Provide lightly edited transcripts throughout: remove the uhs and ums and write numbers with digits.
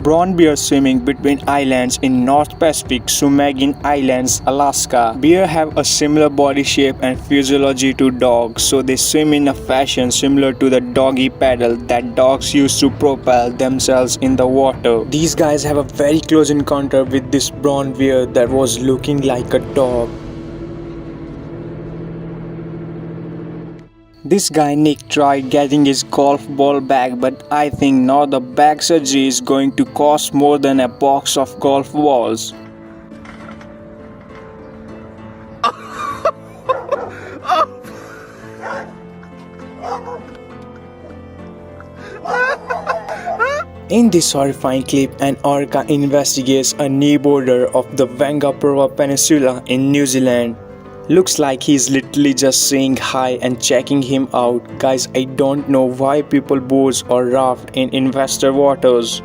Brown bear swimming between islands in North Pacific, Sumagin Islands, Alaska. Bear have a similar body shape and physiology to dogs, so they swim in a fashion similar to the doggy paddle that dogs use to propel themselves in the water. These guys have a very close encounter with this brown bear that was looking like a dog. This guy Nick tried getting his golf ball back, but I think now the back surgery is going to cost more than a box of golf balls. In this horrifying clip, an orca investigates a new border of the Wangapurwa Peninsula in New Zealand. Looks like he's literally just saying hi and checking him out. Guys, I don't know why people boat or raft in investor waters.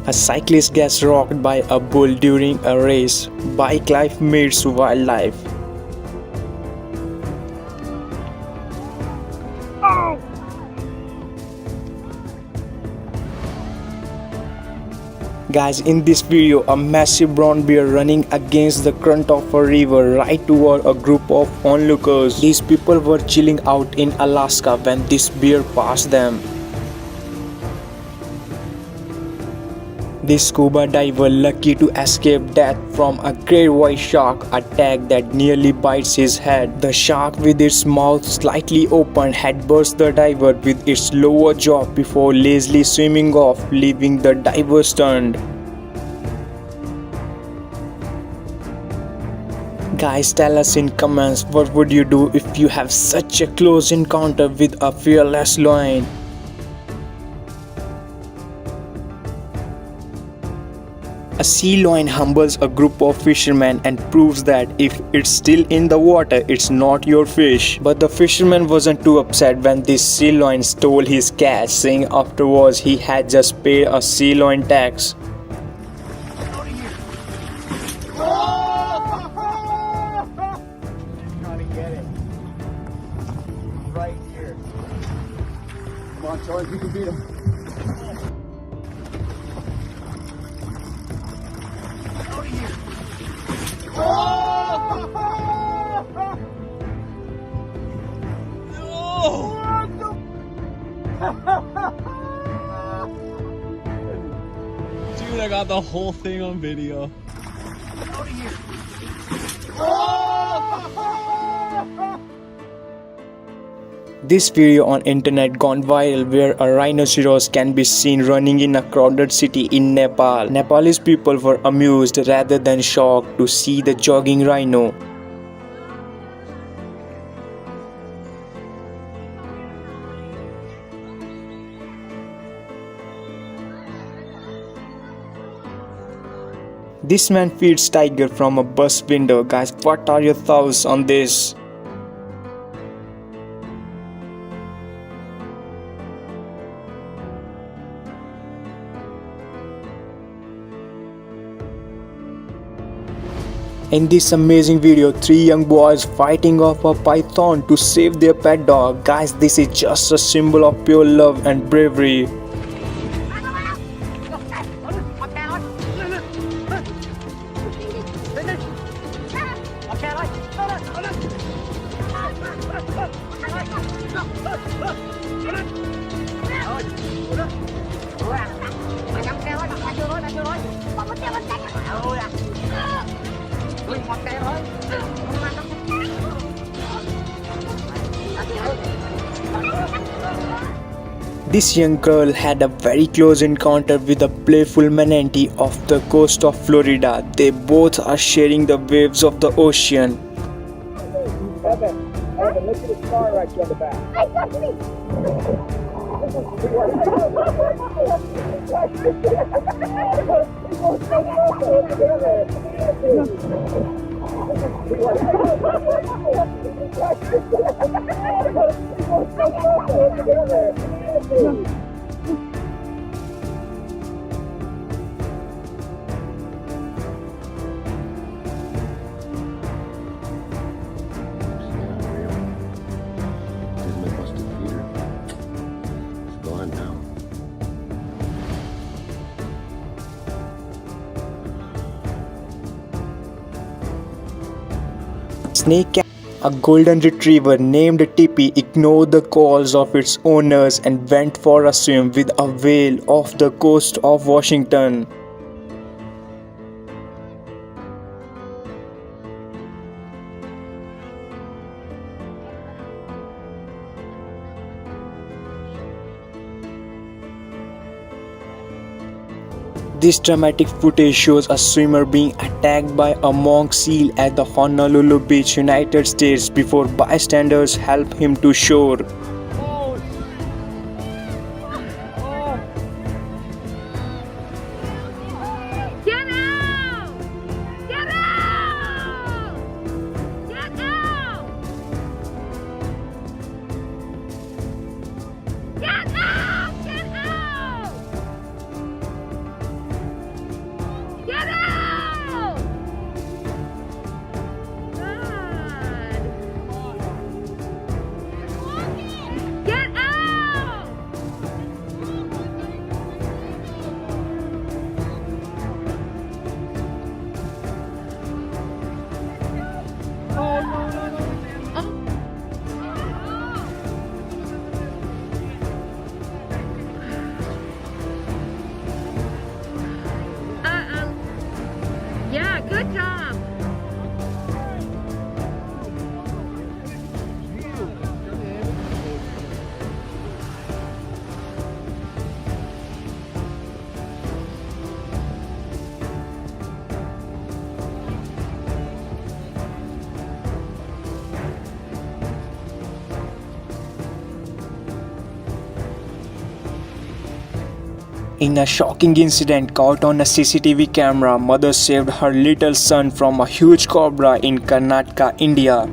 A cyclist gets rocked by a bull during a race. Bike life meets wildlife. Guys, in this video, a massive brown bear running against the current of a river right toward a group of onlookers. These people were chilling out in Alaska when this bear passed them. This scuba diver lucky to escape death from a great white shark attack that nearly bites his head. The shark, with its mouth slightly open, had burst the diver with its lower jaw before lazily swimming off, leaving the diver stunned. Guys, tell us in comments, what would you do if you have such a close encounter with a fearless lion? A sea lion humbles a group of fishermen and proves that if it's still in the water, it's not your fish. But the fisherman wasn't too upset when this sea lion stole his catch, saying afterwards he had just paid a sea lion tax. Right here. Come on, Charlie, you can beat him. Dude, I got the whole thing on video. This video on internet gone viral where a rhinoceros can be seen running in a crowded city in Nepal. Nepalese people were amused rather than shocked to see the jogging rhino. This man feeds tiger from a bus window. Guys, what are your thoughts on this? In this amazing video, 3 young boys fighting off a python to save their pet dog. Guys, this is just a symbol of pure love and bravery. This young girl had a very close encounter with a playful manatee off the coast of Florida. They both are sharing the waves of the ocean. Okay. And look at the scar right there on the back. There's my busted feeder. It's gone now. Snake cat, a golden retriever named Tippy, ignored the calls of its owners and went for a swim with a whale off the coast of Washington. This dramatic footage shows a swimmer being attacked by a monk seal at the Honolulu Beach, United States, before bystanders help him to shore. Get out! Get out! Get out! Get out! Get out! Get out! God. Get out! Yeah, good job. In a shocking incident caught on a CCTV camera, mother saved her little son from a huge cobra in Karnataka, India.